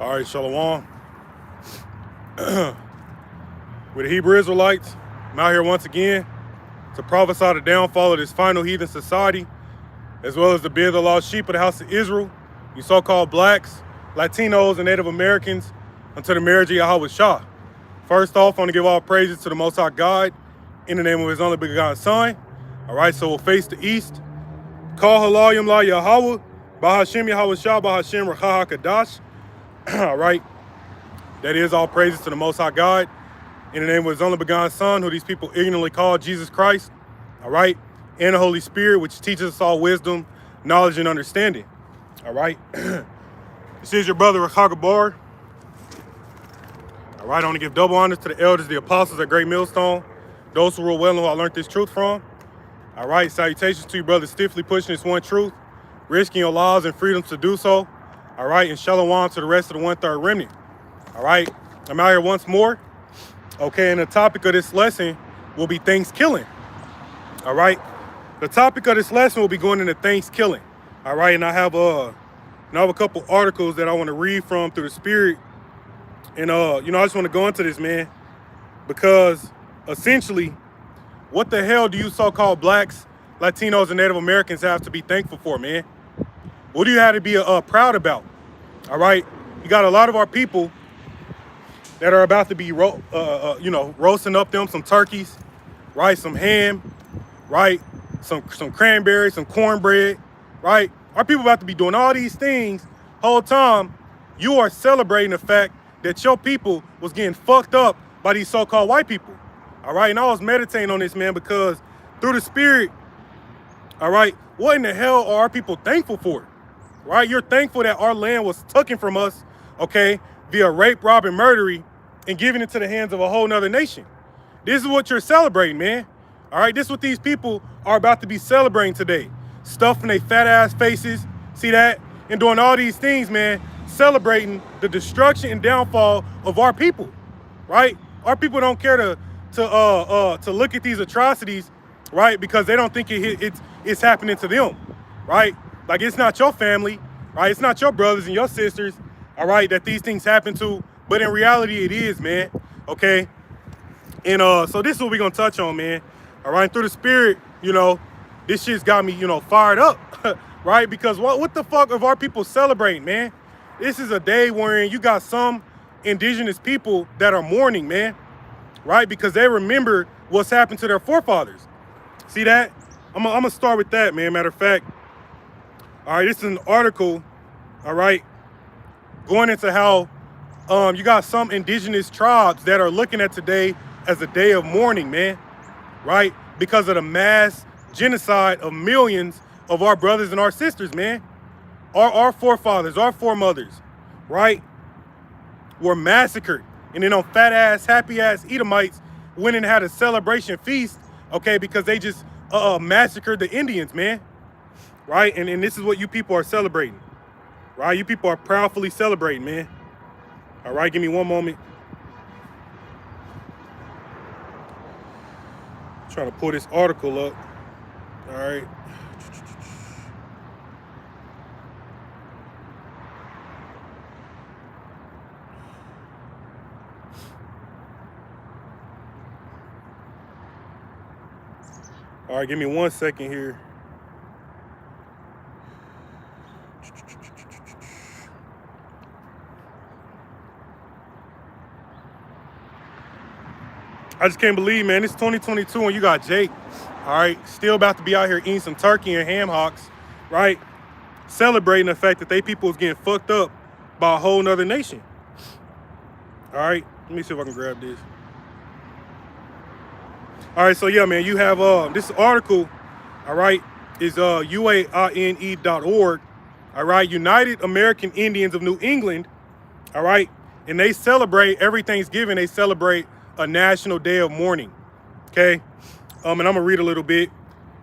All right, Shalom. With the Hebrew Israelites, I'm out here once again to prophesy the downfall of this final heathen society, as well as to bear the lost sheep of the house of Israel, you so-called blacks, Latinos, and Native Americans, unto the marriage of Yahweh Shah. First off, I want to give all praises to the Most High God in the name of his only begotten Son. All right, so we'll face the east. Call Halayim La Yahweh, Bahashem Yahweh Shah, Bahashem Racha HaKadash. All right, that is all praises to the Most High God in the name of his only begotten Son, who these people ignorantly call Jesus Christ. All right, and the Holy Spirit, which teaches us all wisdom, knowledge, and understanding. All right, this is your brother Racha Gabar. All right, I want to give double honors to the elders, the apostles at Great Millstone, those who rule well and who I learned this truth from. All right, salutations to you, brother, stiffly pushing this one truth, risking your lives and freedoms to do so. All right, and shalom to the rest of the 1/3 remnant. All right, I'm out here once more. Okay, and the topic of this lesson will be Thanksgiving. All right, the topic of this lesson will be going into Thanksgiving. All right, and I have a couple articles that I want to read from through the Spirit. And I just want to go into this, man, because essentially, what the hell do you so-called blacks, Latinos, and Native Americans have to be thankful for, man? What do you have to be proud about? All right, you got a lot of our people that are about to be roasting up them some turkeys, right? Some ham, right? Some cranberries, some cornbread, right? Our people about to be doing all these things whole time. You are celebrating the fact that your people was getting fucked up by these so-called white people. All right, and I was meditating on this, man, because through the Spirit, all right, what in the hell are our people thankful for? Right? You're thankful that our land was taken from us, okay, via rape, rob, and murdery, and giving it to the hands of a whole nother nation. This is what you're celebrating, man. All right, this is what these people are about to be celebrating today. Stuffing their fat ass faces, see that? And doing all these things, man, celebrating the destruction and downfall of our people, right? Our people don't care to look at these atrocities, right? Because they don't think it's happening to them, right? Like, it's not your family, right? It's not your brothers and your sisters, all right, that these things happen to. But in reality, it is, man, okay? And so this is what we're going to touch on, man. All right, through the Spirit, this shit's got me, fired up, right? Because what the fuck of our people celebrating, man? This is a day wherein you got some indigenous people that are mourning, man, right? Because they remember what's happened to their forefathers. See that? I'm going to start with that, man. Matter of fact, all right, this is an article, all right, going into how you got some indigenous tribes that are looking at today as a day of mourning, man, right? Because of the mass genocide of millions of our brothers and our sisters, man. Our forefathers, our foremothers, right, were massacred. And then on fat-ass, happy-ass Edomites went and had a celebration feast, okay, because they just massacred the Indians, man. Right, and this is what you people are celebrating, right? You people are proudly celebrating, man. All right, give me one moment. I'm trying to pull this article up. All right. All right, give me 1 second here. I just can't believe, man, it's 2022 and you got Jake, all right, still about to be out here eating some turkey and ham hocks, right? Celebrating the fact that they people is getting fucked up by a whole nother nation. All right, let me see if I can grab this. All right, so yeah, man, you have this article, all right, is UAINE.org, all right, United American Indians of New England, all right, and they celebrate every Thanksgiving, they celebrate a national day of mourning, okay? And I'm gonna read a little bit.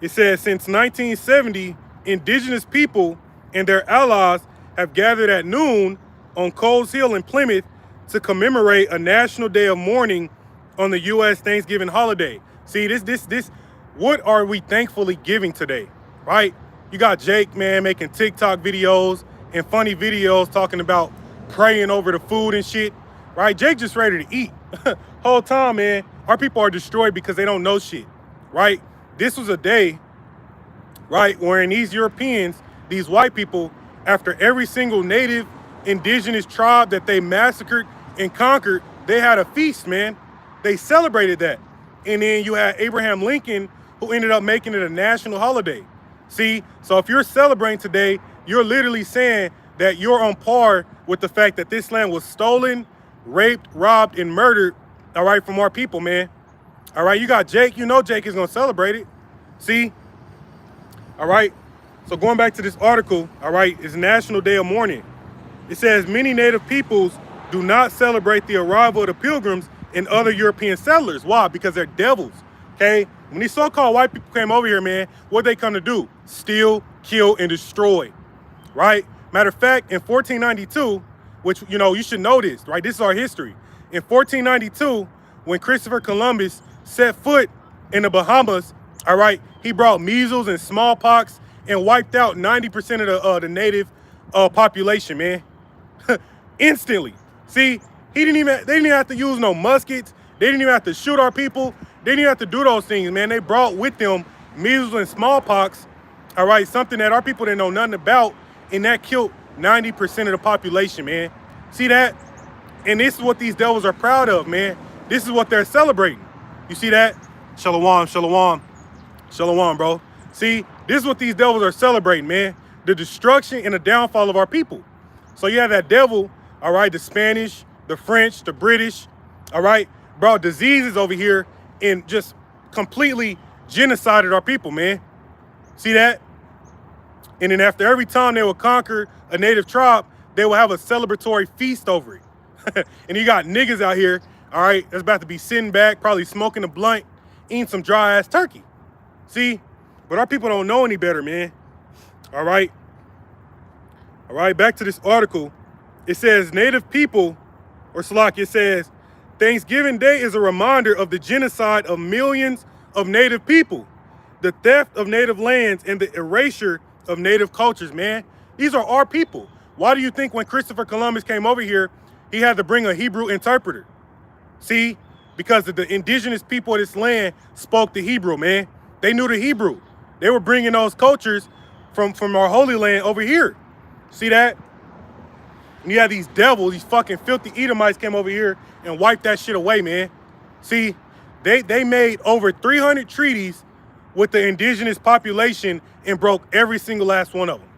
It says, since 1970, indigenous people and their allies have gathered at noon on Coles Hill in Plymouth to commemorate a national day of mourning on the U.S. Thanksgiving holiday. See, what are we thankfully giving today, right? You got Jake, man, making TikTok videos and funny videos talking about praying over the food and shit, right? Jake just ready to eat. Whole time, man, our people are destroyed because they don't know shit, right? This was a day, right, wherein these Europeans, these white people, after every single native indigenous tribe that they massacred and conquered, they had a feast, man. They celebrated that. And then you had Abraham Lincoln, who ended up making it a national holiday. See, so if you're celebrating today, you're literally saying that you're on par with the fact that this land was stolen, raped, robbed, and murdered, all right, from our people, man. All right, you got Jake. You know Jake is going to celebrate it. See? All right. So going back to this article, all right, it's National Day of Mourning. It says many native peoples do not celebrate the arrival of the pilgrims and other European settlers. Why? Because they're devils, okay? When these so-called white people came over here, man, what they come to do? Steal, kill, and destroy, right? Matter of fact, in 1492, which, you know, you should know this, right? This is our history. In 1492, when Christopher Columbus set foot in the Bahamas, all right, he brought measles and smallpox and wiped out 90% of the native population, man. Instantly. See, they didn't even have to use no muskets. They didn't even have to shoot our people. They didn't even have to do those things, man. They brought with them measles and smallpox, all right, something that our people didn't know nothing about, and that killed 90% of the population, man. See that? And this is what these devils are proud of, man. This is what they're celebrating. You see that? Shalom, shalom, shalom, bro. See, this is what these devils are celebrating, man. The destruction and the downfall of our people. So you have that devil, all right, the Spanish, the French, the British, all right, brought diseases over here and just completely genocided our people, man. See that? And then after every time they would conquer a native tribe, they will have a celebratory feast over it. And you got niggas out here, all right, that's about to be sitting back, probably smoking a blunt, eating some dry ass turkey. See? But our people don't know any better, man. All right. All right, back to this article. It says native people, or Salak, it says Thanksgiving Day is a reminder of the genocide of millions of native people, the theft of native lands, and the erasure of native cultures, man. These are our people. Why do you think when Christopher Columbus came over here, he had to bring a Hebrew interpreter? See, because the indigenous people of this land spoke the Hebrew, man. They knew the Hebrew. They were bringing those cultures from our Holy Land over here. See that? And you have these devils, these fucking filthy Edomites came over here and wiped that shit away, man. See, they made over 300 treaties with the indigenous population and broke every single last one of them.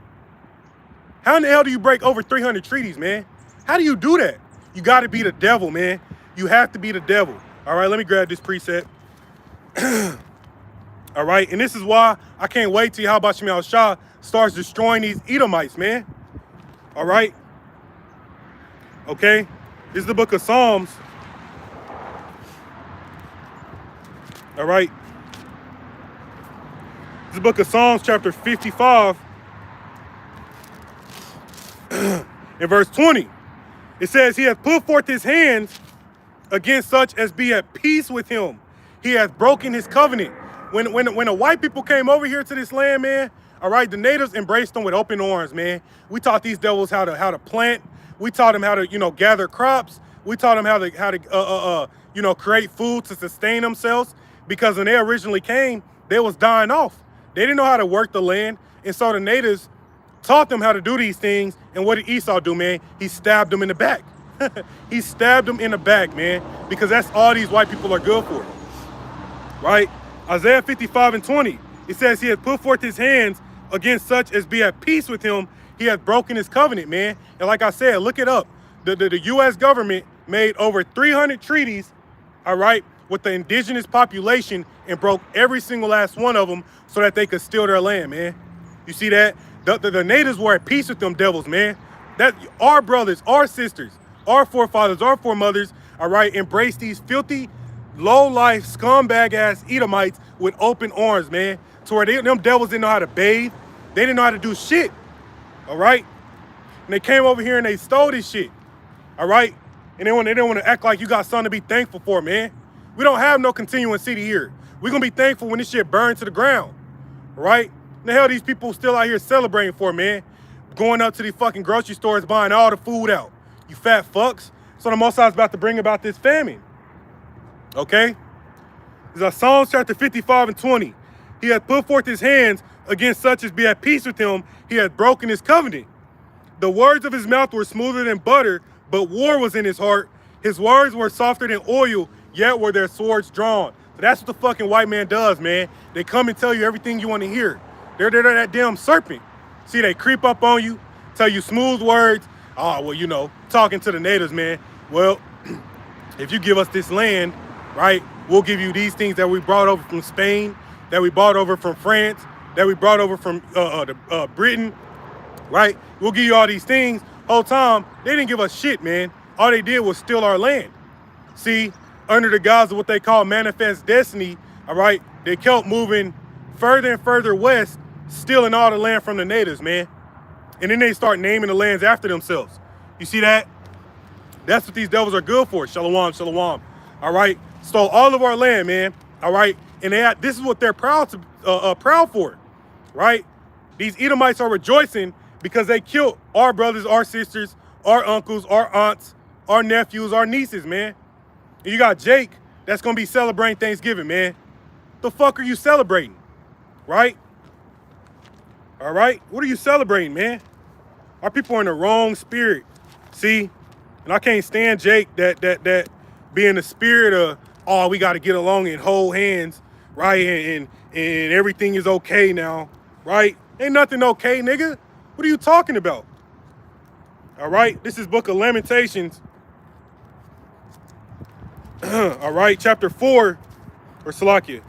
How in the hell do you break over 300 treaties, man? How do you do that? You got to be the devil, man. You have to be the devil. All right, let me grab this preset. All right, and this is why I can't wait till Yahweh Shemel Shah starts destroying these Edomites, man. All right. Okay, this is the book of Psalms. All right. This is the book of Psalms, chapter 55, in verse 20. It says, he hath put forth his hands against such as be at peace with him. He hath broken his covenant. When the white people came over here to this land, man, all right, the natives embraced them with open arms, man. We taught these devils how to plant. We taught them how to, you know, gather crops. We taught them how to you know, create food to sustain themselves. Because when they originally came, they was dying off. They didn't know how to work the land. And so the natives taught them how to do these things. And what did Esau do, man? He stabbed them in the back. He stabbed them in the back, man. Because that's all these white people are good for. Right? Isaiah 55:20. It says he hath put forth his hands against such as be at peace with him. He hath broken his covenant, man. And like I said, look it up. The U.S. government made over 300 treaties, all right, with the indigenous population and broke every single last one of them so that they could steal their land, man. You see that? The natives were at peace with them devils, man. That our brothers, our sisters, our forefathers, our foremothers, all right, embrace these filthy, low-life, scumbag-ass Edomites with open arms, man. To where them devils didn't know how to bathe. They didn't know how to do shit, all right? And they came over here and they stole this shit, all right? And they don't want to act like you got something to be thankful for, man. We don't have no continuing city here. We're going to be thankful when this shit burns to the ground, all right? The hell these people still out here celebrating for, man? Going up to these fucking grocery stores, buying all the food out. you fat fucks. So the Most High is about to bring about this famine. Okay? It's Psalms chapter 55 and 20. He hath put forth his hands against such as be at peace with him. He hath broken his covenant. The words of his mouth were smoother than butter, but war was in his heart. His words were softer than oil, yet were their swords drawn. So that's what the fucking white man does, man. They come and tell you everything you want to hear. They're that damn serpent. See, they creep up on you, tell you smooth words. Oh, well, you know, talking to the natives, man. Well, if you give us this land, right, we'll give you these things that we brought over from Spain, that we brought over from France, that we brought over from Britain, right? We'll give you all these things. Whole time, they didn't give us shit, man. All they did was steal our land. See, under the guise of what they call manifest destiny, all right, they kept moving further and further west, stealing all the land from the natives, man. And then they start naming the lands after themselves. You see that? That's what these devils are good for. Shalom, shalom. All right, stole all of our land, man. All right, and this is what they're proud for, right? These Edomites are rejoicing because they killed our brothers, our sisters, our uncles, our aunts, our nephews, our nieces, man. And you got Jake that's gonna be celebrating Thanksgiving, man. The fuck are you celebrating, right? All right, what are you celebrating, man? Our people are in the wrong spirit, see? And I can't stand Jake that being the spirit of, oh, we got to get along and hold hands, right? And everything is okay now, right? Ain't nothing okay, nigga. What are you talking about? All right, this is Book of Lamentations. All right, chapter 4, or Salakia.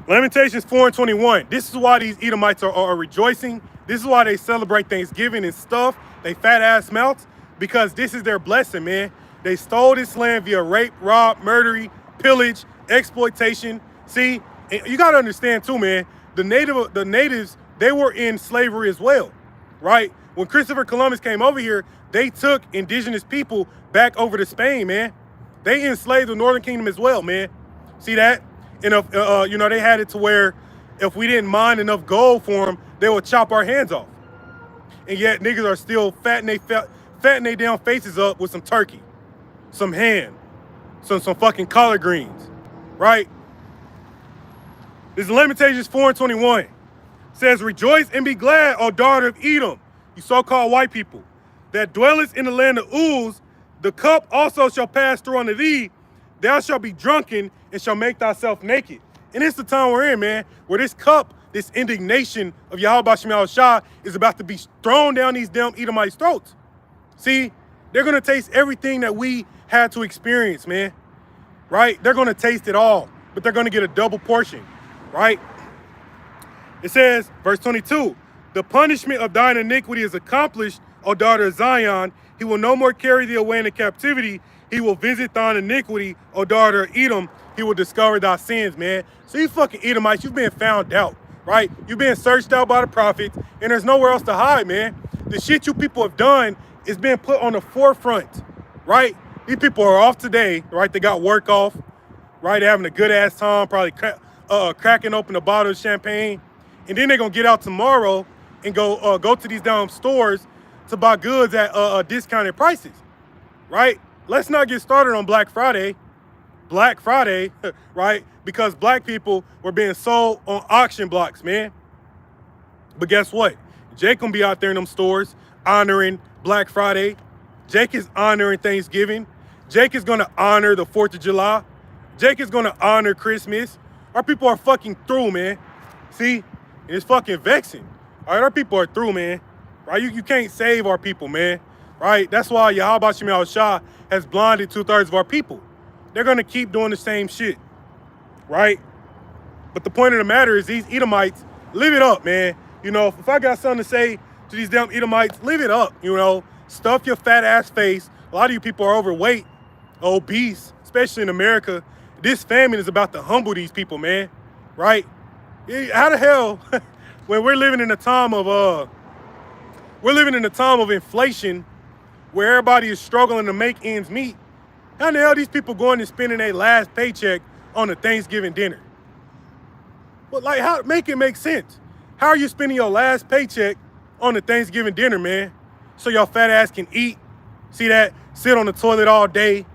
Lamentations 4 and 21. This is why these Edomites are rejoicing. This is why they celebrate Thanksgiving and stuff. They fat ass mouths, because this is their blessing, man. They stole this land via rape, rob, murder, pillage, exploitation. See, and you got to understand too, man, the natives, they were in slavery as well, right? When Christopher Columbus came over here, they took indigenous people back over to Spain, man. They enslaved the Northern Kingdom as well, man. See that? And you know, they had it to where if we didn't mine enough gold for them, they would chop our hands off. And yet niggas are still fattening they damn faces up with some turkey, some ham, some fucking collard greens, right? This is Lamentations 4 and 21. It says, rejoice and be glad, O daughter of Edom, you so-called white people, that dwellest in the land of Uz. The cup also shall pass through unto thee. Thou shalt be drunken and shall make thyself naked. And it's the time we're in, man, where this cup, this indignation of Yahweh Shem Shah is about to be thrown down these damn Edomites' throats. See, they're going to taste everything that we had to experience, man, right? They're going to taste it all, but they're going to get a double portion, right? It says, verse 22, the punishment of thine iniquity is accomplished, O daughter of Zion. He will no more carry thee away into captivity. He will visit thine iniquity, O daughter of Edom. He will discover thy sins, man. So you fucking Edomites, you've been found out, right? You've been searched out by the prophets, and there's nowhere else to hide, man. The shit you people have done is being put on the forefront, right? These people are off today, right? They got work off, right? They're having a good ass time, probably cracking open a bottle of champagne, and then they're gonna get out tomorrow and go to these damn stores to buy goods at discounted prices, right? Let's not get started on Black Friday, right? Because black people were being sold on auction blocks, man. But guess what? Jake gonna be out there in them stores honoring Black Friday. Jake is honoring Thanksgiving. Jake is gonna honor the 4th of July. Jake is gonna honor Christmas. Our people are fucking through, man. See, it's fucking vexing. All right, our people are through, man. Right? You can't save our people, man. Right? That's why Yahweh Shem Shah has blinded 2/3 of our people. They're gonna keep doing the same shit, right? But the point of the matter is these Edomites, live it up, man. You know, if I got something to say to these damn Edomites, live it up, you know. Stuff your fat ass face. A lot of you people are overweight, obese, especially in America. This famine is about to humble these people, man, right? How the hell, when we're living in a time of inflation, where everybody is struggling to make ends meet, how the hell these people going and spending their last paycheck on a Thanksgiving dinner? Well, like, make it make sense. How are you spending your last paycheck on a Thanksgiving dinner, man? so your fat ass can eat. See that? Sit on the toilet all day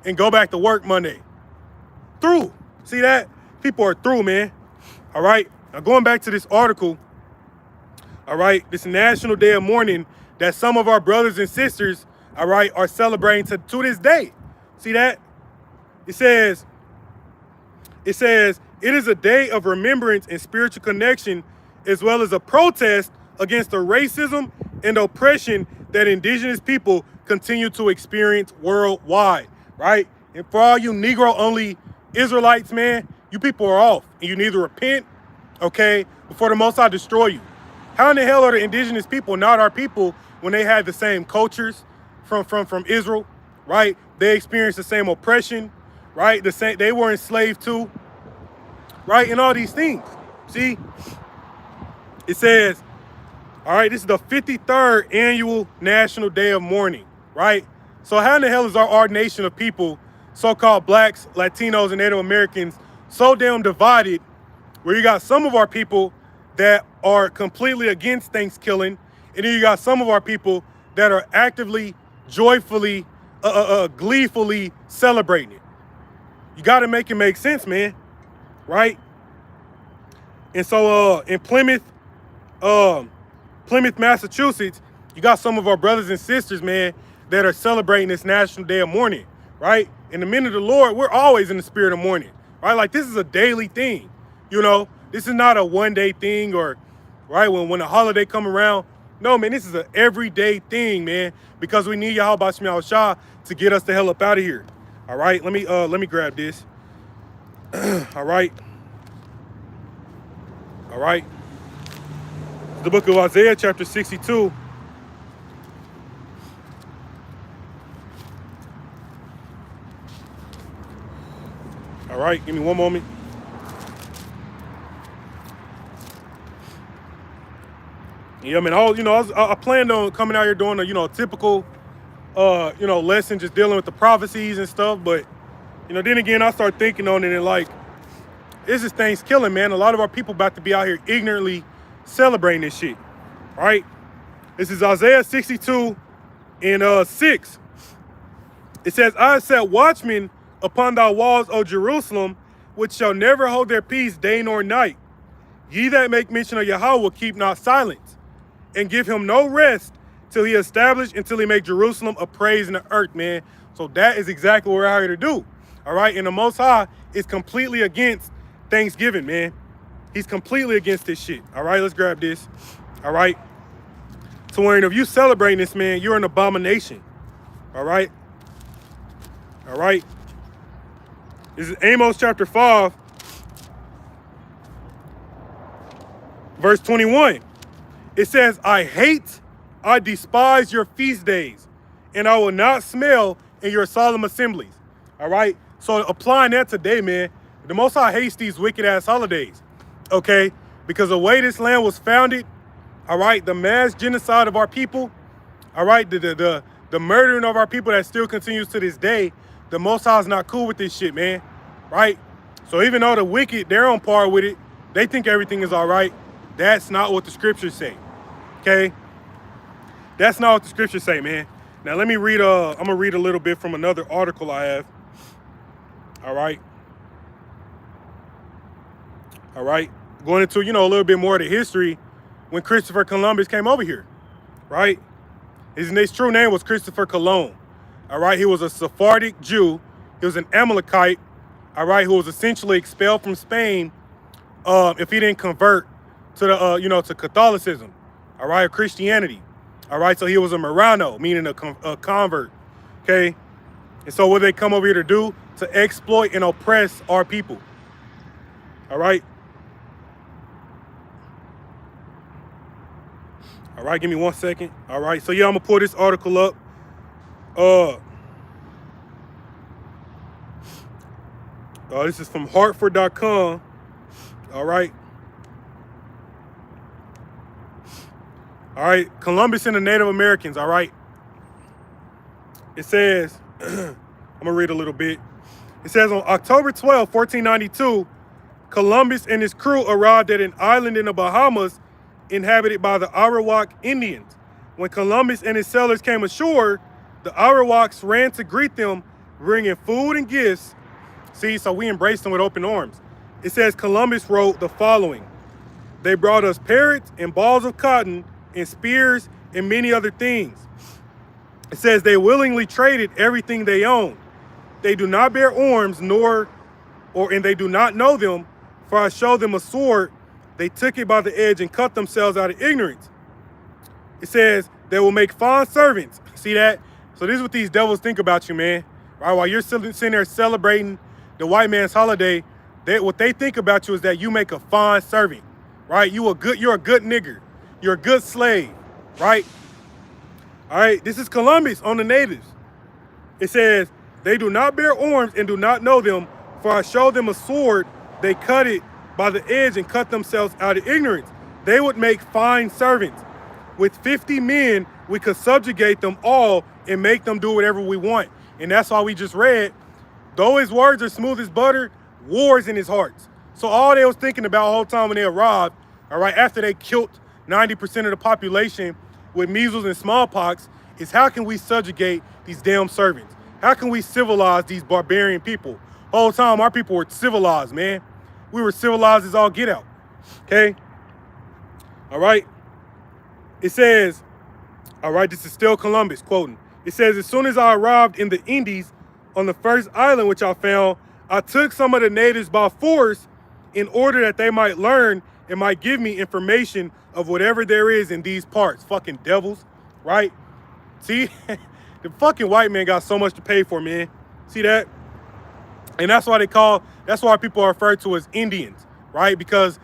and go back to work Monday. Through. See that? People are through, man. All right. Now going back to this article. All right. This National Day of Mourning that some of our brothers and sisters, all right, are celebrating to this day. See that? It says, it is a day of remembrance and spiritual connection, as well as a protest against the racism and oppression that indigenous people continue to experience worldwide, right? And for all you Negro-only Israelites, man, you people are off. And you need to repent, okay, before the Most High destroy you. How in the hell are the indigenous people not our people when they had the same cultures from Israel, right? They experienced the same oppression, right? They were enslaved too, right? And all these things. See? It says, all right, this is the 53rd annual National Day of Mourning, right? So how in the hell is our nation of people, so-called blacks, Latinos, and Native Americans, so damn divided where you got some of our people that are completely against Thanksgiving, and then you got some of our people that are actively, joyfully, gleefully celebrating it. You got to make it make sense, man, right? And so in Plymouth, Massachusetts, you got some of our brothers and sisters, man, that are celebrating this National Day of Mourning, right? In the minute of the Lord, we're always in the spirit of mourning, right? Like this is a daily thing, you know? This is not a one-day thing or, right, when a holiday come around. No, man, this is an everyday thing, man, because we need Yahweh Shema Shah to get us the hell up out of here. All right, let me grab this. All right. All right. The book of Isaiah, chapter 62. All right, give me one moment. Yeah, I mean, I planned on coming out here doing a, typical, lesson, just dealing with the prophecies and stuff. But, then again, I start thinking on it and like, this is Thanksgiving, man. A lot of our people about to be out here ignorantly celebrating this shit, right? This is Isaiah 62 and 6. It says, I set watchmen upon thy walls, O Jerusalem, which shall never hold their peace day nor night. Ye that make mention of Yahweh will keep not silence, and give him no rest till he establish, until he make Jerusalem a praise in the earth, man. So that is exactly what we're out here to do. All right. And the Most High is completely against Thanksgiving, man. He's completely against this shit. All right. Let's grab this. All right. So when if you celebrating this, man, you're an abomination. All right. All right. This is Amos chapter 5, verse 21. It says, I despise your feast days, and I will not smell in your solemn assemblies. All right. So applying that today, man, the Most High hates these wicked ass holidays. Okay. Because the way this land was founded, all right, the mass genocide of our people, all right, the murdering of our people that still continues to this day, the Most High is not cool with this shit, man. Right. So even though the wicked, they're on par with it, they think everything is all right. That's not what the scriptures say. Okay. That's not what the scriptures say, man. Now let me read, I'm going to read a little bit from another article I have. All right. All right. Going into, a little bit more of the history when Christopher Columbus came over here. Right. His true name was Christopher Cologne. All right. He was a Sephardic Jew. He was an Amalekite. All right. Who was essentially expelled from Spain if he didn't convert to the, to Catholicism. All right. Or Christianity. All right. So he was a Marrano, meaning a convert. Okay. And so what did they come over here to do? To exploit and oppress our people. All right. All right, give me 1 second. All right, so yeah, I'm gonna pull this article up. This is from Hartford.com. All right. All right, Columbus and the Native Americans. All right. It says, I'm gonna read a little bit. It says on October 12, 1492, Columbus and his crew arrived at an island in the Bahamas inhabited by the Arawak Indians. When Columbus and his sailors came ashore, the Arawaks ran to greet them, bringing food and gifts. See, so we embraced them with open arms. It says Columbus wrote the following. They brought us parrots and balls of cotton and spears and many other things. It says they willingly traded everything they owned. They do not bear arms, and they do not know them, for I showed them a sword. They took it by the edge and cut themselves out of ignorance. It says they will make fine servants. See that? So this is what these devils think about you, man. Right? While you're sitting there celebrating the white man's holiday, what they think about you is that you make a fine servant. Right? You're a good nigger. You're a good slave. Right? All right. This is Columbus on the natives. It says they do not bear arms and do not know them, for I showed them a sword. They cut it by the edge and cut themselves out of ignorance. They would make fine servants. With 50 men, we could subjugate them all and make them do whatever we want. And that's why we just read, though his words are smooth as butter, war's in his hearts. So all they was thinking about the whole time when they arrived, all right, after they killed 90% of the population with measles and smallpox, is how can we subjugate these damn servants? How can we civilize these barbarian people? Whole time our people were civilized, man. We were civilized as all get out. Okay? All right. It says, all right, this is still Columbus quoting. It says, as soon as I arrived in the Indies on the first island which I found, I took some of the natives by force in order that they might learn and might give me information of whatever there is in these parts. Fucking devils, right? See, the fucking white man got so much to pay for, man. See that? And that's why people are referred to as Indians, right? Because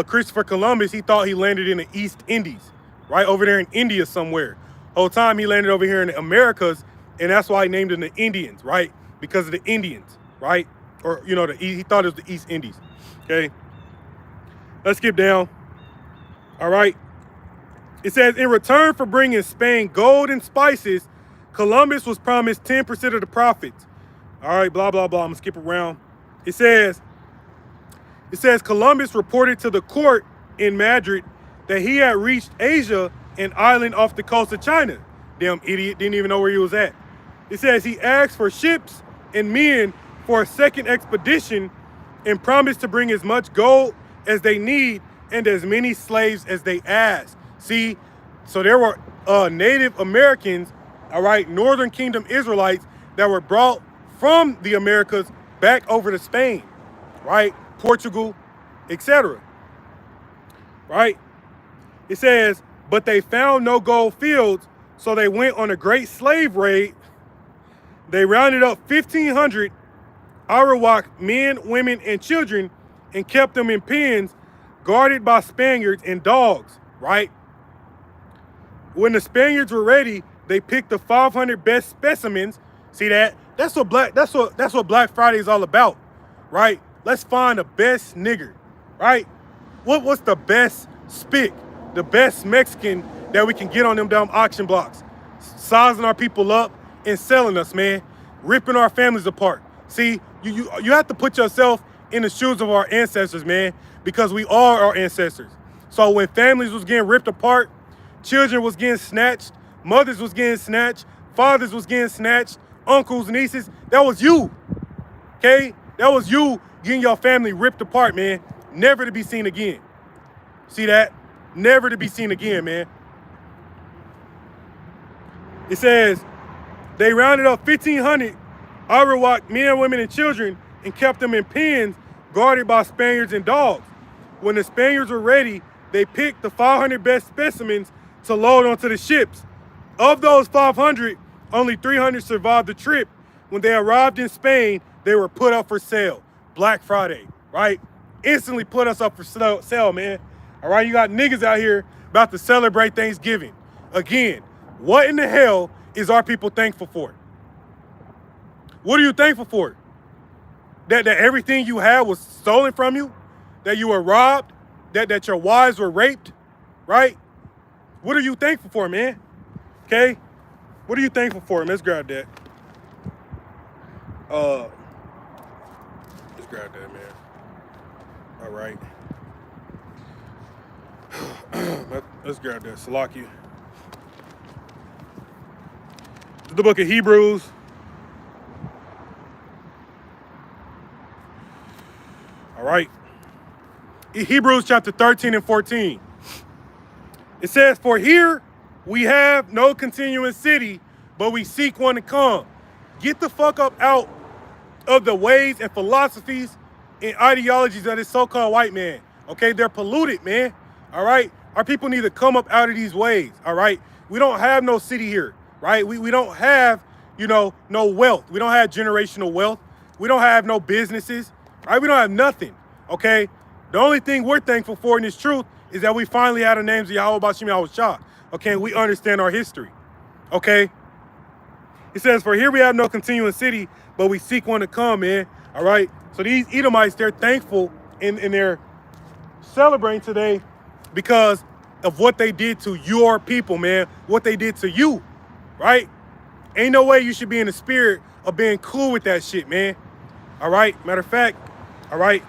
Christopher Columbus, he thought he landed in the East Indies, right? Over there in India somewhere. Whole time he landed over here in the Americas, and that's why he named them the Indians, right? Because of the Indians, right? Or, you know, he thought it was the East Indies, okay? Let's skip down. All right. It says, in return for bringing Spain gold and spices, Columbus was promised 10% of the profits. All right, blah, blah, blah. I'm going to skip around. It says Columbus reported to the court in Madrid that he had reached Asia, an island off the coast of China. Damn idiot, didn't even know where he was at. It says he asked for ships and men for a second expedition and promised to bring as much gold as they need and as many slaves as they ask. See, so there were Native Americans, all right, Northern Kingdom Israelites that were brought from the Americas back over to Spain, right? Portugal, etc. Right? It says, but they found no gold fields, so they went on a great slave raid. They rounded up 1,500 Arawak men, women, and children and kept them in pens guarded by Spaniards and dogs, right? When the Spaniards were ready, they picked the 500 best specimens. See that? That's what Black Friday is all about, right? Let's find the best nigger, right? What's the best spick, the best Mexican that we can get on them damn auction blocks, sizing our people up and selling us, man, ripping our families apart. See, you have to put yourself in the shoes of our ancestors, man, because we are our ancestors. So when families was getting ripped apart, children was getting snatched, mothers was getting snatched, fathers was getting snatched, uncles, nieces, that was you, okay? That was you getting your family ripped apart, man, never to be seen again. See that? Never to be seen again, man. It says, they rounded up 1,500 Arawak men, women, and children and kept them in pens guarded by Spaniards and dogs. When the Spaniards were ready, they picked the 500 best specimens to load onto the ships. Of those 500, only 300 survived the trip. When they arrived in Spain, they were put up for sale. Black Friday, right? Instantly put us up for sale, man. All right, you got niggas out here about to celebrate Thanksgiving. Again, what in the hell is our people thankful for? What are you thankful for? That everything you had was stolen from you? That you were robbed? That your wives were raped? Right? What are you thankful for, man? Okay? What are you thankful for? Let's grab that. Let's grab that, man. All right. Let's grab that. Salaki. The book of Hebrews. All right. Hebrews chapter 13 and 14. It says, for here we have no continuing city, but we seek one to come. Get the fuck up out of the ways and philosophies and ideologies of this so-called white man. Okay, they're polluted, man. All right. Our people need to come up out of these ways. All right. We don't have no city here, right? We don't have, no wealth. We don't have generational wealth. We don't have no businesses, right? We don't have nothing. Okay. The only thing we're thankful for in this truth is that we finally had the names of Yahweh Bashim Yahushua. Okay, we understand our history. Okay. It says, for here we have no continuing city, but we seek one to come, man. All right. So these Edomites, they're thankful and they're celebrating today because of what they did to your people, man. What they did to you, right? Ain't no way you should be in the spirit of being cool with that shit, man. All right. Matter of fact, all right.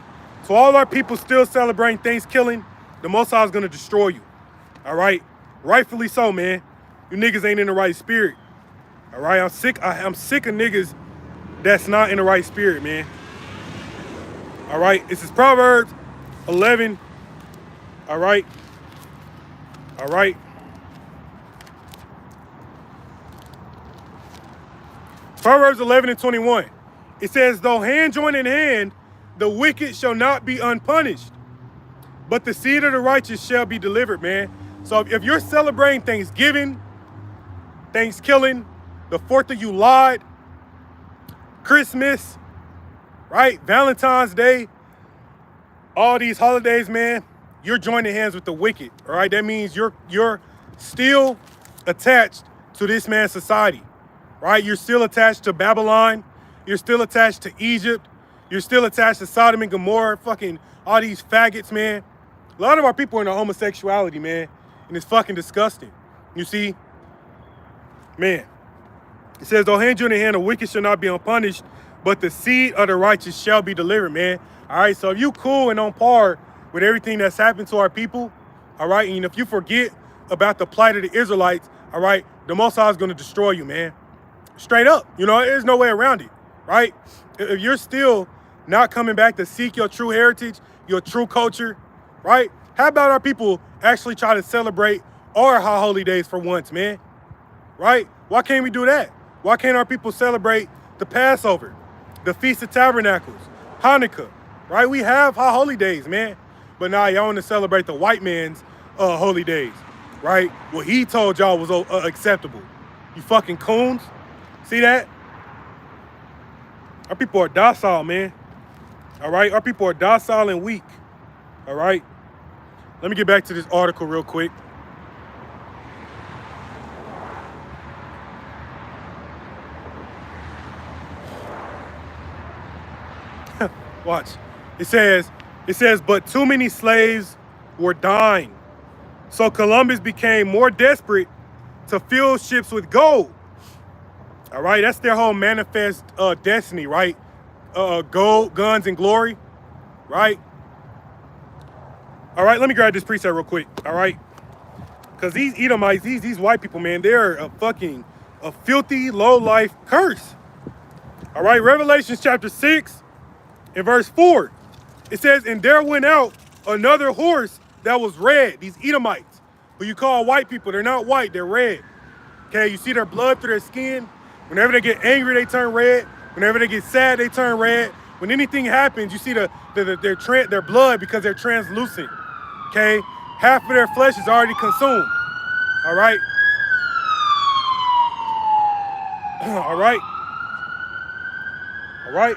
So all our people still celebrating Thanksgiving, the Most High is going to destroy you. All right. Rightfully so, man. You niggas ain't in the right spirit. All right. I'm sick of niggas that's not in the right spirit, man. All right. This is Proverbs 11. All right. All right. Proverbs 11 and 21. It says, though hand join in hand, the wicked shall not be unpunished, but the seed of the righteous shall be delivered, man. So if you're celebrating Thanksgiving, Thanksgiving, the 4th of July, Christmas, right? Valentine's Day, all these holidays, man, you're joining hands with the wicked, all right? That means you're still attached to this man's society, right? You're still attached to Babylon. You're still attached to Egypt. You're still attached to Sodom and Gomorrah, fucking all these faggots, man. A lot of our people are into homosexuality, man, and it's fucking disgusting. You see, man, it says, though hand you in the hand, the wicked shall not be unpunished, but the seed of the righteous shall be delivered, man. All right, so if you cool and on par with everything that's happened to our people, all right, and if you forget about the plight of the Israelites, all right, the Most High is going to destroy you, man. Straight up, there's no way around it, right? If you're still not coming back to seek your true heritage, your true culture, right? How about our people actually try to celebrate our high holy days for once, man? Right? Why can't we do that? Why can't our people celebrate the Passover, the Feast of Tabernacles, Hanukkah, right? We have high holy days, man. But now y'all want to celebrate the white man's holy days, right? What he told y'all was acceptable. You fucking coons. See that? Our people are docile, man. All right? Our people are docile and weak. All right? Let me get back to this article real quick. Watch. It says, but too many slaves were dying. So Columbus became more desperate to fill ships with gold. All right, that's their whole manifest destiny, right? Gold, guns, and glory, right? All right, let me grab this precept real quick, all right? Because these Edomites, these white people, man, they're a filthy, low-life curse. All right, Revelation chapter 6 and verse 4. It says, and there went out another horse that was red. These Edomites, who you call white people, they're not white, they're red. Okay, you see their blood through their skin. Whenever they get angry, they turn red. Whenever they get sad, they turn red. When anything happens, you see their blood because they're translucent. Okay, half of their flesh is already consumed. All right. All right. All right.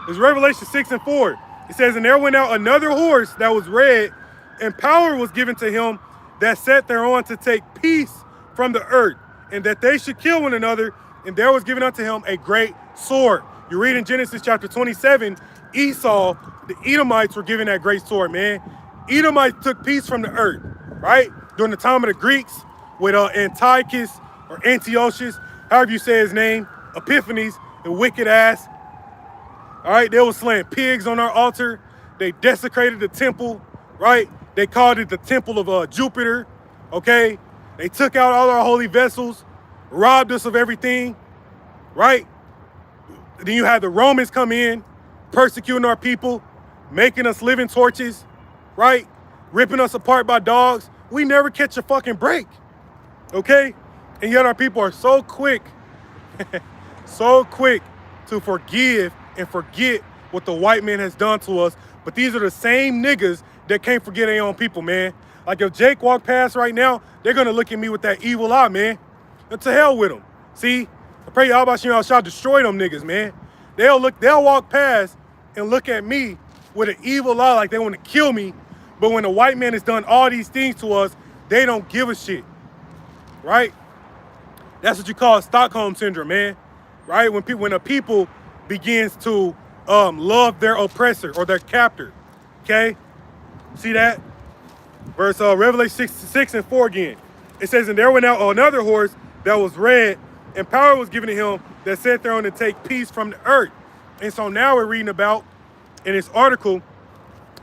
It's Revelation 6 and 4. It says, and there went out another horse that was red, and power was given to him that sat thereon to take peace from the earth, and that they should kill one another. And there was given unto him a great sword. You read in Genesis chapter 27, Esau, the Edomites were given that great sword, man. Edomites took peace from the earth, right? During the time of the Greeks with Antiochus or Antiochus, however you say his name, Epiphanes, the wicked ass. All right, they were slaying pigs on our altar. They desecrated the temple, right? They called it the temple of Jupiter, okay? They took out all our holy vessels, robbed us of everything, right? Then you had the Romans come in, persecuting our people, making us living torches, right? Ripping us apart by dogs. We never catch a fucking break, okay? And yet our people are so quick, so quick to forgive and forget what the white man has done to us. But these are the same niggas that can't forget their own people, man. Like if Jake walked past right now, they're gonna look at me with that evil eye, man. And to hell with them. See, I pray y'all about you shall destroy them niggas, man. They'll walk past and look at me with an evil eye like they want to kill me. But when the white man has done all these things to us, they don't give a shit, right? That's what you call Stockholm syndrome, man, right? When a people begins to love their oppressor or their captor, okay? See that? Verse Revelation 6:4 again. It says, and there went out another horse that was red, and power was given to him that sat there on to take peace from the earth. And so now we're reading about in this article,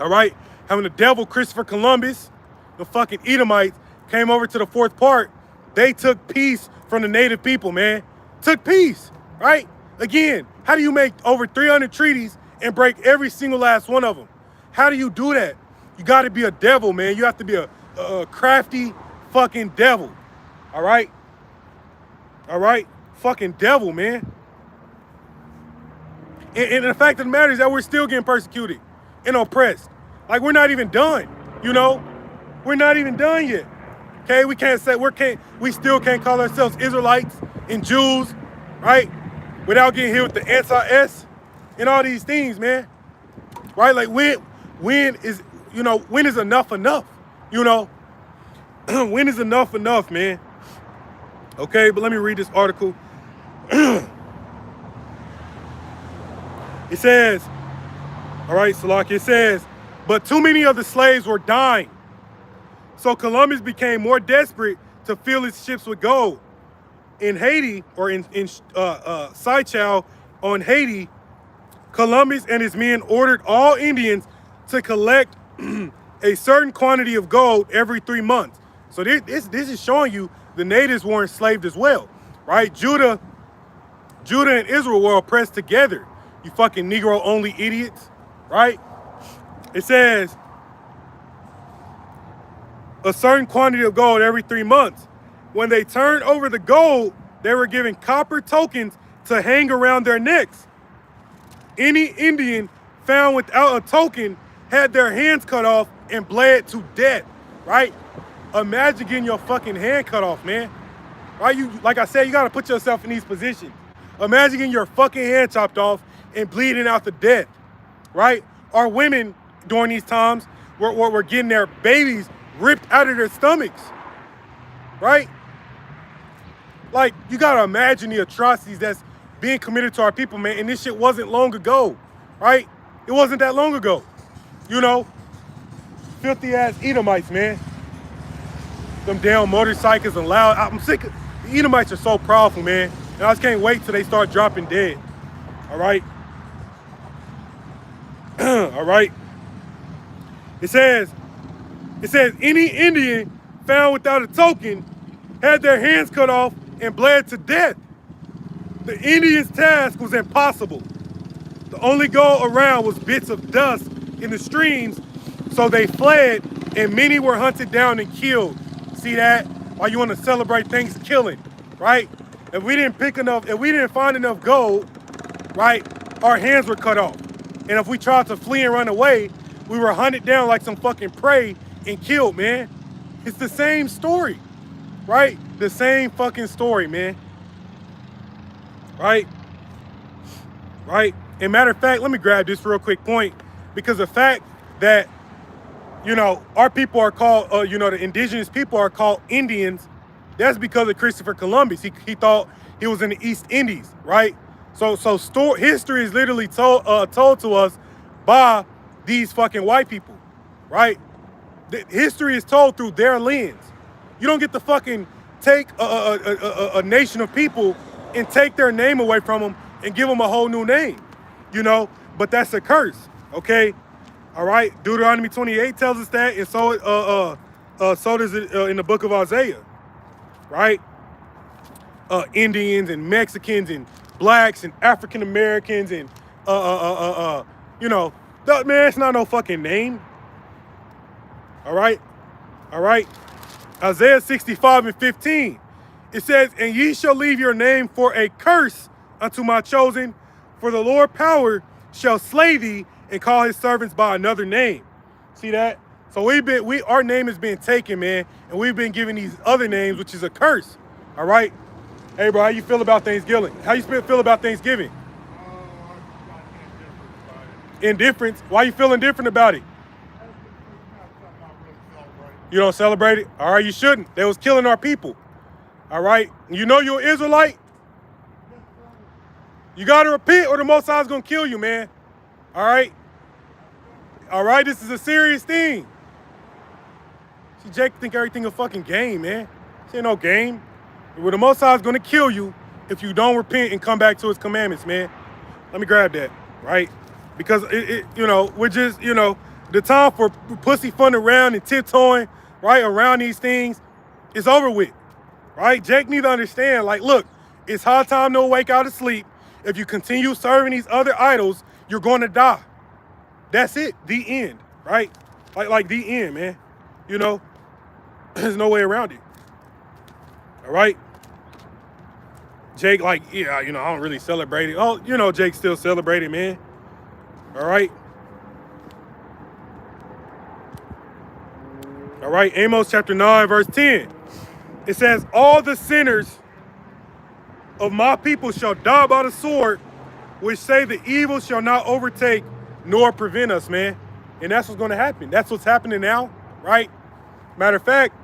all right, having the devil Christopher Columbus, the fucking Edomites, came over to the fourth part. They took peace from the native people, man. Took peace, right? Again, how do you make over 300 treaties and break every single last one of them? How do you do that? You got to be a devil, man. You have to be a crafty fucking devil, all right? All right? Fucking devil, man. And the fact of the matter is that we're still getting persecuted and oppressed. Like, we're not even done, you know? We're not even done yet. Okay, we still can't call ourselves Israelites and Jews, right? Without getting hit with the anti-S and all these things, man. Right? Like when is enough enough? You know? When is enough enough, man? Okay, but let me read this article. It says, all right, Salaki, it says, but too many of the slaves were dying. So Columbus became more desperate to fill his ships with gold. In Haiti, or in Seychelles on Haiti, Columbus and his men ordered all Indians to collect a certain quantity of gold every 3 months. So this is showing you the natives were enslaved as well, right? Judah and Israel were oppressed together. You fucking Negro-only idiots, right? It says a certain quantity of gold every 3 months. When they turned over the gold, they were given copper tokens to hang around their necks. Any Indian found without a token had their hands cut off and bled to death, right? Imagine getting your fucking hand cut off, man. Right? Like I said, you gotta put yourself in these positions. Imagine getting your fucking hand chopped off and bleeding out to death, right? Our women during these times were getting their babies ripped out of their stomachs, right? Like, you gotta imagine the atrocities that's being committed to our people, man. And this shit wasn't long ago, right? It wasn't that long ago, you know? Filthy ass Edomites, man. Them damn motorcycles and loud. I'm sick of, the Edomites are so powerful, man. And I just can't wait till they start dropping dead, all right? All right? It says, any Indian found without a token had their hands cut off and bled to death. The Indians' task was impossible. The only goal around was bits of dust in the streams, so they fled, and many were hunted down and killed. See that? Why you want to celebrate Thanksgiving, right? If we didn't find enough gold, right, our hands were cut off. And if we tried to flee and run away, we were hunted down like some fucking prey and killed, man. It's the same story, right? The same fucking story, man. Right? Right? And matter of fact, let me grab this real quick point, because the fact that, you know, our people are called, the indigenous people are called Indians, that's because of Christopher Columbus. He thought he was in the East Indies, right? So history is literally told to us by these fucking white people, right? History is told through their lens. You don't get to fucking take a nation of people and take their name away from them and give them a whole new name, you know? But that's a curse, okay? All right, Deuteronomy 28 tells us that, and so does it in the book of Isaiah, right? Indians and Mexicans and blacks and African Americans and you know, man, it's not no fucking name. All right, all right. Isaiah 65:15. It says, "And ye shall leave your name for a curse unto my chosen, for the Lord power shall slay thee and call his servants by another name." See that? So our name has been taken, man, and we've been given these other names, which is a curse. All right. Hey, bro, how you feel about Thanksgiving? How you feel about Thanksgiving? Indifference. Why you feeling different about it? You don't celebrate it? All right, you shouldn't. They was killing our people. All right? You know you're an Israelite? You got to repent or the Most High is going to kill you, man. All right? All right, this is a serious thing. See, Jake think everything a fucking game, man. This ain't no game. Well, the Most High is going to kill you if you don't repent and come back to his commandments, man. Let me grab that, right? Because, you know, we're just, you know, the time for pussyfooting around and tiptoeing, right, around these things is over with, right? Jake need to understand, like, look, it's high time to wake out of sleep. If you continue serving these other idols, you're going to die. That's it, the end, right? Like the end, man. You know, there's no way around it, all right? Jake, like, yeah, you know, I don't really celebrate it. Oh, you know, Jake still celebrated, man. All right. All right, Amos chapter 9, verse 10. It says, "All the sinners of my people shall die by the sword, which say the evil shall not overtake nor prevent us," man. And that's what's going to happen. That's what's happening now, right? Matter of fact,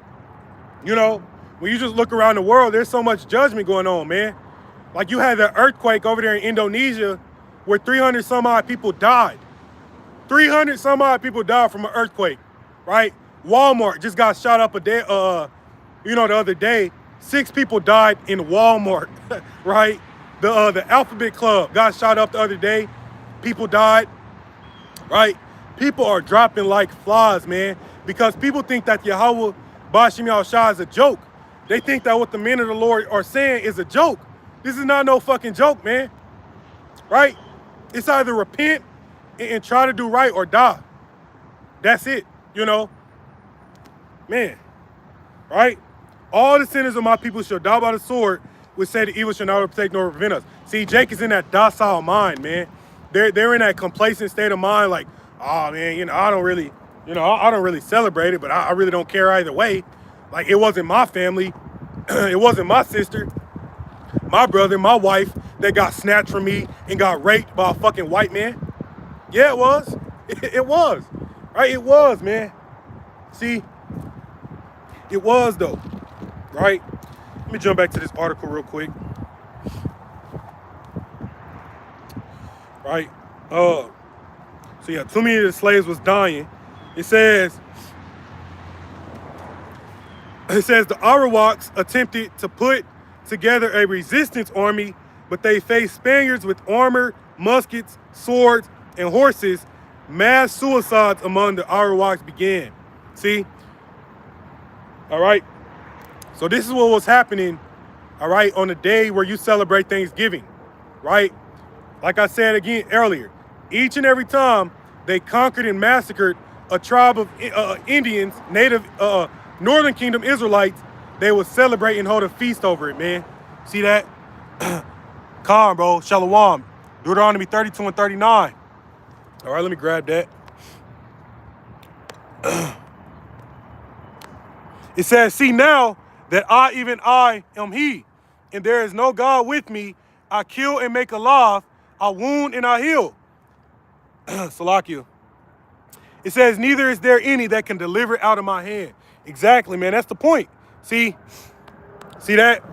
you know, when you just look around the world, there's so much judgment going on, man. Like you had the earthquake over there in Indonesia where 300 some odd people died. 300 some odd people died from an earthquake, right? Walmart just got shot up the other day. 6 people died in Walmart, right? The Alphabet Club got shot up the other day. People died, right? People are dropping like flies, man, because people think that Yahweh Bashim Yahushua is a joke. They think that what the men of the Lord are saying is a joke. This is not no fucking joke, man, right? It's either repent and try to do right or die. That's it, you know, man, right? All the sinners of my people shall die by the sword, which say the evil shall not overtake nor prevent us. See, Jake is in that docile mind, man. They're in that complacent state of mind, like, oh man, you know, I don't really celebrate it, but I really don't care either way. Like, it wasn't my family, it wasn't my sister, my brother, my wife that got snatched from me and got raped by a fucking white man. Yeah, it was. It was, right? It was, man. See, it was though, right? Let me jump back to this article real quick. Right? So yeah, too many of the slaves was dying. It says the Arawaks attempted to put together a resistance army, but they faced Spaniards with armor, muskets, swords, and horses. Mass suicides among the Arawaks began. See? All right? So this is what was happening, all right, on the day where you celebrate Thanksgiving, right? Like I said again earlier, each and every time they conquered and massacred a tribe of Indians, native Northern Kingdom Israelites, they would celebrate and hold a feast over it, man. See that? Calm, bro. Shalom. Deuteronomy 32 and 39. All right, let me grab that. It says, "See now that I, even I, am he, and there is no God with me. I kill and make alive. I wound and I heal." Salakia. It says, "Neither is there any that can deliver out of my hand." Exactly, man. That's the point. See that?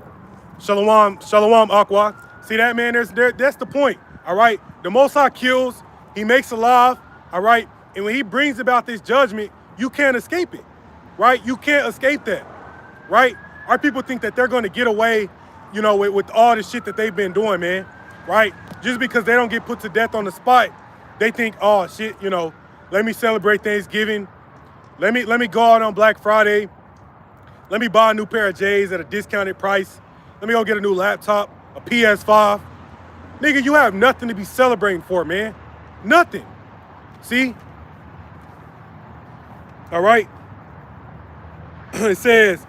Shalom, Aqua. See that, man? That's the point. All right. The Most High kills. He makes alive. All right. And when he brings about this judgment, you can't escape it. Right? You can't escape that. Right? Our people think that they're going to get away, you know, with all the shit that they've been doing, man. Right? Just because they don't get put to death on the spot, they think, oh shit, you know, let me celebrate Thanksgiving. Let me go out on Black Friday. Let me buy a new pair of J's at a discounted price. Let me go get a new laptop, a PS5. Nigga, you have nothing to be celebrating for, man. Nothing. See? All right? It says,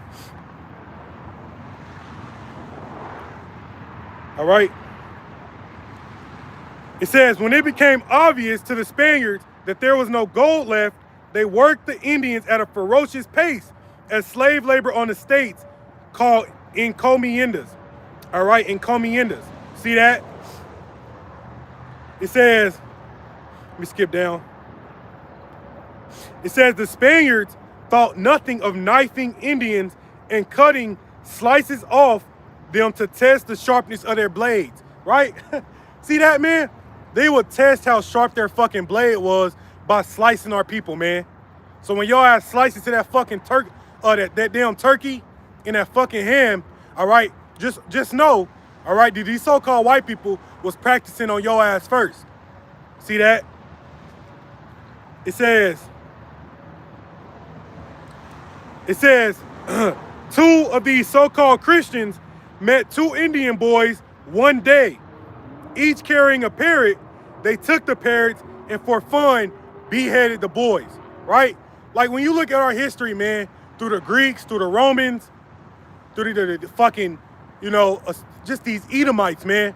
all right? It says, when it became obvious to the Spaniards that there was no gold left, they worked the Indians at a ferocious pace as slave labor on the states called encomiendas. All right, encomiendas. See that? It says, let me skip down. It says the Spaniards thought nothing of knifing Indians and cutting slices off them to test the sharpness of their blades, right? See that, man? They would test how sharp their fucking blade was by slicing our people, man. So when y'all have slices to that fucking that damn turkey and that fucking ham, all right, just know, all right, these so-called white people was practicing on your ass first. See that? It says, two of these so-called Christians met two Indian boys one day. Each carrying a parrot, they took the parrots and for fun beheaded the boys, right? Like when you look at our history, man, through the Greeks, through the Romans, through the fucking, you know, just these Edomites, man.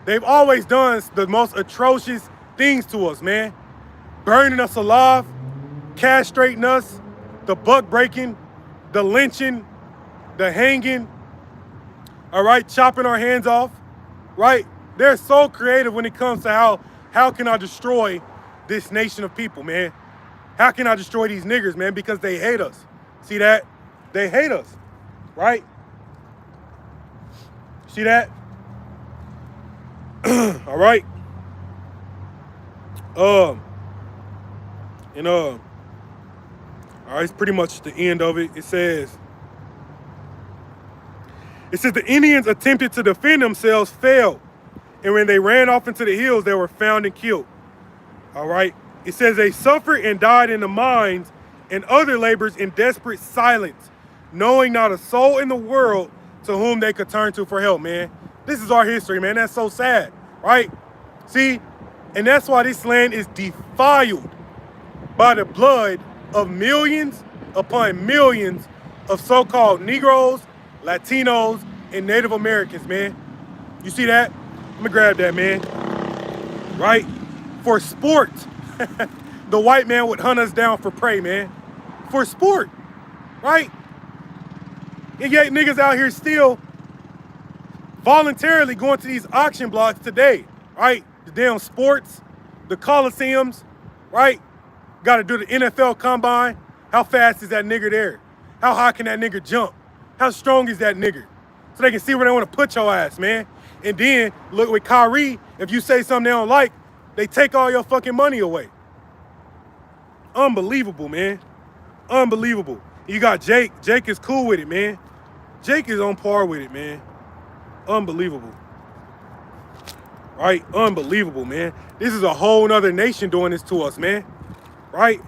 They've always done the most atrocious things to us, man. Burning us alive, castrating us, the buck breaking, the lynching, the hanging, all right, chopping our hands off, right? They're so creative when it comes to how can I destroy this nation of people, man? How can I destroy these niggers, man? Because they hate us. See that? They hate us, right? See that? All right. All right, it's pretty much the end of it. It says the Indians attempted to defend themselves, failed. And when they ran off into the hills, they were found and killed. All right. It says they suffered and died in the mines and other labors in desperate silence, knowing not a soul in the world to whom they could turn to for help, man. This is our history, man. That's so sad, right? See? And that's why this land is defiled by the blood of millions upon millions of so-called Negroes, Latinos, and Native Americans, man. You see that? Let me grab that, man. Right? For sport. The white man would hunt us down for prey, man. For sport. Right? And yet niggas out here still voluntarily going to these auction blocks today. Right? The damn sports, the coliseums, right? Got to do the NFL combine. How fast is that nigger there? How high can that nigger jump? How strong is that nigger? So they can see where they want to put your ass, man. And then, look with Kyrie, if you say something they don't like, they take all your fucking money away. Unbelievable, man. Unbelievable. You got Jake. Jake is cool with it, man. Jake is on par with it, man. Unbelievable. Right? Unbelievable, man. This is a whole nother nation doing this to us, man. Right?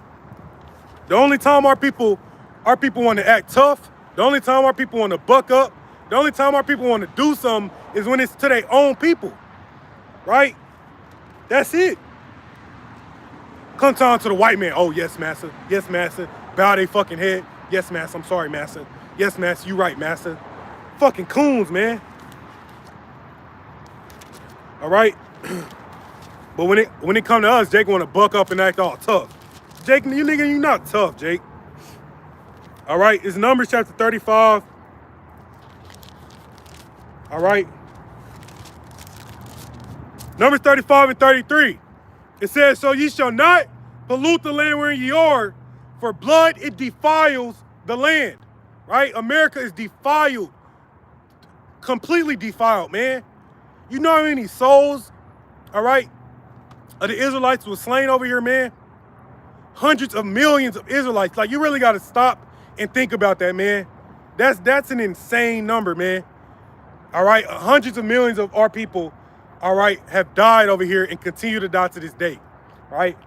The only time our people want to act tough, the only time our people want to buck up, the only time our people want to do something is when it's to their own people. Right? That's it. Come down to the white man. Oh, yes, massa. Yes, massa. Bow their fucking head. Yes, massa. I'm sorry, massa. Yes, massa. You right, massa. Fucking coons, man. All right? But when it come to us, Jake want to buck up and act all tough. Jake, you nigga, you not tough, Jake. All right? It's Numbers chapter 35. All right? Numbers 35 and 33. It says, so ye shall not pollute the land wherein ye are, for blood it defiles the land. Right? America is defiled. Completely defiled, man. You know how many souls, all right, of the Israelites was slain over here, man? Hundreds of millions of Israelites. Like, you really got to stop and think about that, man. That's an insane number, man. All right? Hundreds of millions of our people, all right, have died over here and continue to die to this day, right?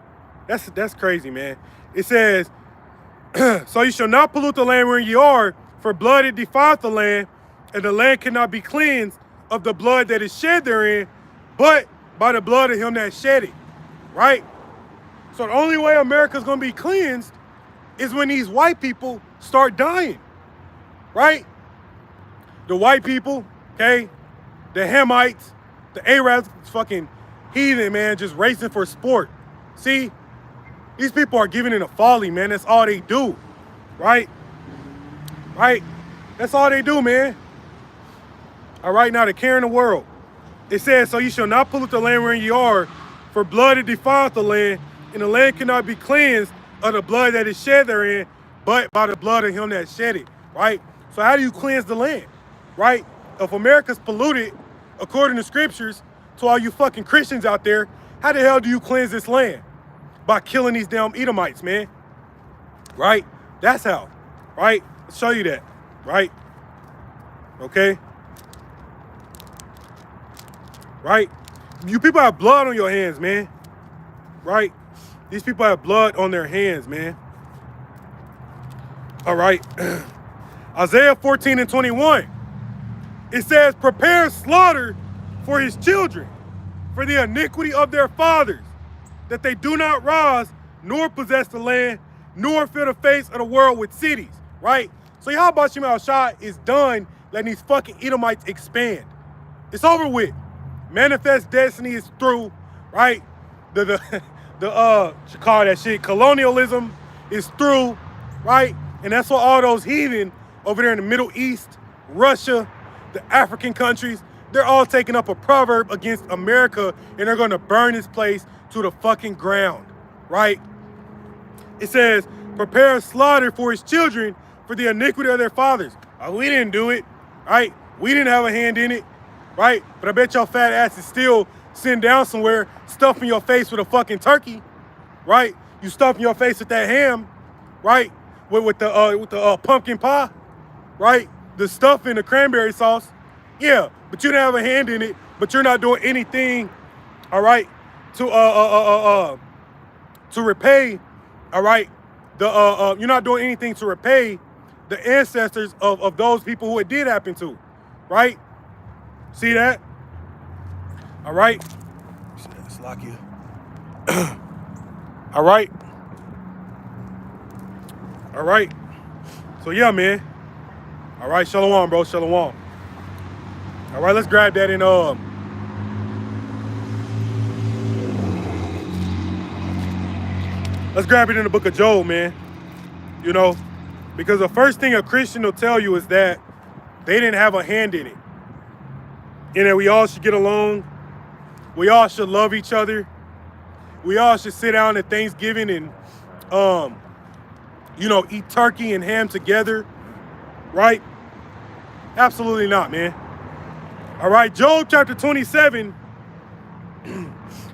That's crazy, man. It says, so you shall not pollute the land wherein ye are, for blood it defileth the land, and the land cannot be cleansed of the blood that is shed therein, but by the blood of him that shed it, right? So the only way America's gonna be cleansed is when these white people start dying, right? The white people, okay? The Hamites, the Arabs, fucking heathen, man, just racing for sport. See? These people are giving in a folly, man. That's all they do, right? Right? That's all they do, man. All right, now the care in the world. It says, so you shall not pollute the land wherein you are, for blood it defileth the land, and the land cannot be cleansed of the blood that is shed therein, but by the blood of him that shed it, right? So how do you cleanse the land, right? If America's polluted, according to scriptures, to all you fucking Christians out there, how the hell do you cleanse this land? By killing these damn Edomites, man, right? That's how, right? I'll show you that, right? Okay? Right? You people have blood on your hands, man. Right? These people have blood on their hands, man. All right. Isaiah 14:21. It says, prepare slaughter for his children, for the iniquity of their fathers, that they do not rise, nor possess the land, nor fill the face of the world with cities. Right? So Yahweh Shem Shai is done letting these fucking Edomites expand. It's over with. Manifest destiny is through, right? You call that shit colonialism is through, right? And that's what all those heathen over there in the Middle East, Russia, the African countries, they're all taking up a proverb against America, and they're gonna burn this place to the fucking ground, right? It says, prepare slaughter for his children for the iniquity of their fathers. We didn't do it, right? We didn't have a hand in it. Right? But I bet your fat ass is still sitting down somewhere, stuffing your face with a fucking turkey, right? You stuffing your face with that ham, right? With the pumpkin pie, right? The stuffing, the cranberry sauce. Yeah, but you didn't have a hand in it, but you're not doing anything, all right, to repay, all right, you're not doing anything to repay the ancestors of those people who it did happen to, right? See that? All right. Slack you. All right. All right. So yeah, man. All right, shalom, bro. Shalom. All right, let's grab that in let's grab it in the book of Job, man. You know, because the first thing a Christian will tell you is that they didn't have a hand in it. And that we all should get along. We all should love each other. We all should sit down at Thanksgiving and, you know, eat turkey and ham together, right? Absolutely not, man. All right, Job chapter 27,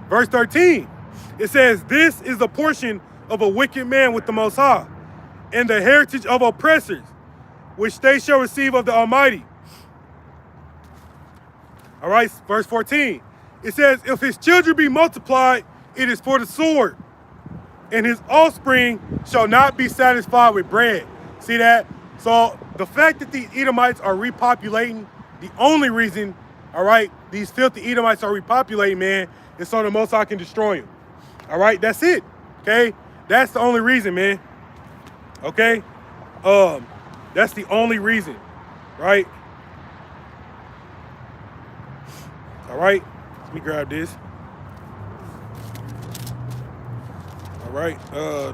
verse 13. It says, this is the portion of a wicked man with the Most High, and the heritage of oppressors, which they shall receive of the Almighty. All right, verse 14. It says, if his children be multiplied, it is for the sword, and his offspring shall not be satisfied with bread. See that? So the fact that these Edomites are repopulating, the only reason, all right, these filthy Edomites are repopulating, man, is so the Most High can destroy them. All right, that's it. Okay, that's the only reason, man. Okay, that's the only reason, right? All right, let me grab this. All right, all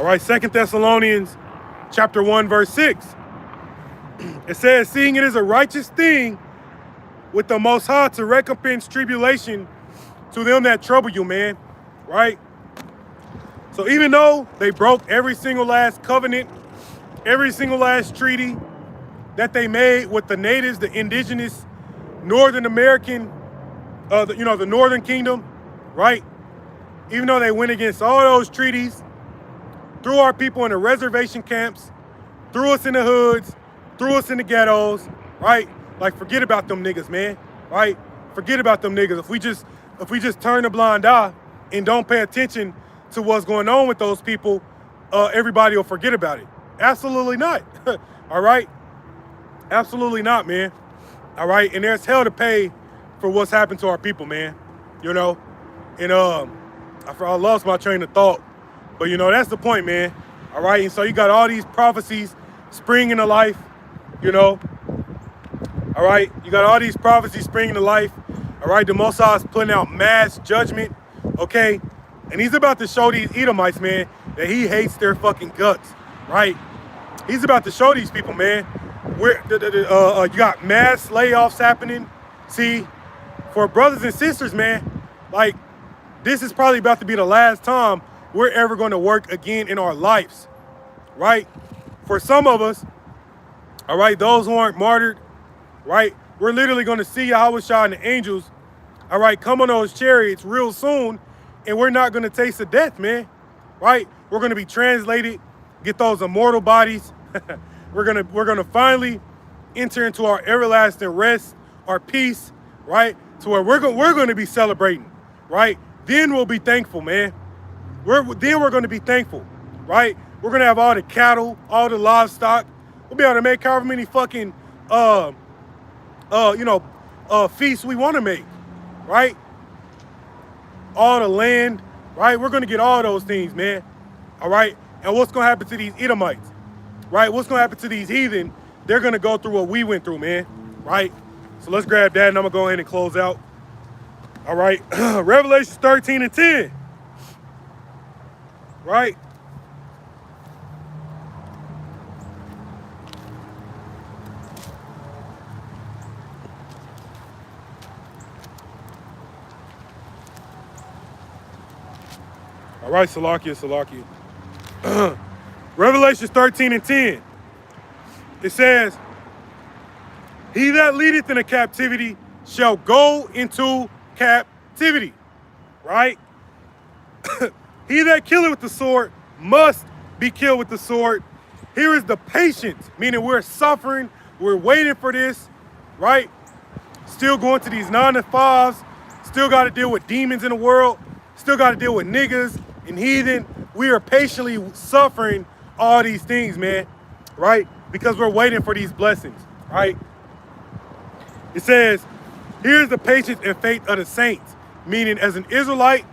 right, 2 Thessalonians chapter 1, verse 6. It says, seeing it is a righteous thing with the Most High to recompense tribulation to them that trouble you, man, right? So even though they broke every single last covenant, every single last treaty that they made with the natives, the indigenous Northern American, the Northern Kingdom, right? Even though they went against all those treaties, threw our people in the reservation camps, threw us in the hoods, threw us in the ghettos, right? Like, forget about them niggas, man, right? Forget about them niggas. If we just turn a blind eye and don't pay attention to what's going on with those people, everybody will forget about it. Absolutely not. All right? Absolutely not, man. All right? And there's hell to pay for what's happened to our people, man. You know? And I lost my train of thought. But, you know, that's the point, man. All right? And so you got all these prophecies springing to life, you know? All right? You got all these prophecies springing to life. All right? The Most High is putting out mass judgment, okay? And he's about to show these Edomites, man, that he hates their fucking guts, right? He's about to show these people, man, where you got mass layoffs happening. See, for brothers and sisters, man, like, this is probably about to be the last time we're ever going to work again in our lives, right? For some of us, all right, those who aren't martyred, right, we're literally going to see Yahushua and the angels, all right, come on those chariots real soon, and we're not going to taste the death, man, right? We're going to be translated, get those immortal bodies. We're gonna finally enter into our everlasting rest, our peace, right? To where we're going to be celebrating, right? Then we'll be thankful, man. Then we're going to be thankful, right? We're going to have all the cattle, all the livestock. We'll be able to make however many fucking feasts we want to make, right? All the land, right? We're going to get all those things, man. All right? And what's going to happen to these Edomites, right? What's going to happen to these heathen? They're going to go through what we went through, man, right? So let's grab that, and I'm going to go ahead and close out. All right? Revelation 13 and 10, right? All right, Salakia. Revelation 13 and 10. It says, he that leadeth in the captivity shall go into captivity, right? He that killeth with the sword must be killed with the sword. Here is the patience, meaning we're suffering, we're waiting for this, right? Still going to these 9 to 5s, still got to deal with demons in the world, still got to deal with niggas and heathen. We are patiently suffering all these things, man, right? Because we're waiting for these blessings, right? It says, here's the patience and faith of the saints, meaning as an Israelite,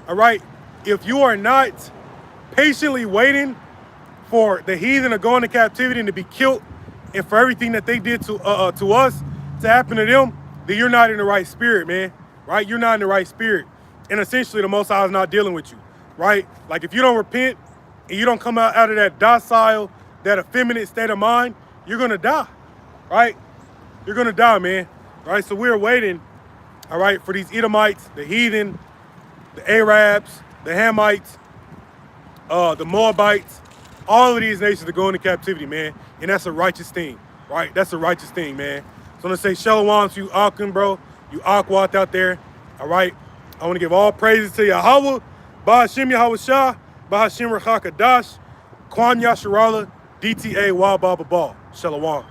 all right, if you are not patiently waiting for the heathen to go into captivity and to be killed, and for everything that they did to us to happen to them, then you're not in the right spirit, man, right? You're not in the right spirit. And essentially, the Most High is not dealing with you, right? Like, if you don't repent and you don't come out of that docile, that effeminate state of mind, you're going to die, right? You're going to die, man, right? So we're waiting, all right, for these Edomites, the heathen, the Arabs, the Hamites, the Moabites, all of these nations to go into captivity, man. And that's a righteous thing, right? That's a righteous thing, man. So I'm going to say shalom to you, Akim, bro. You Akwat out there, all right? I want to give all praises to Yahweh, Bahashim Yahweh Shah, Bahashim Rachakadash, Kwam Yasharala, DTA Wa Baba Ball. Shalom.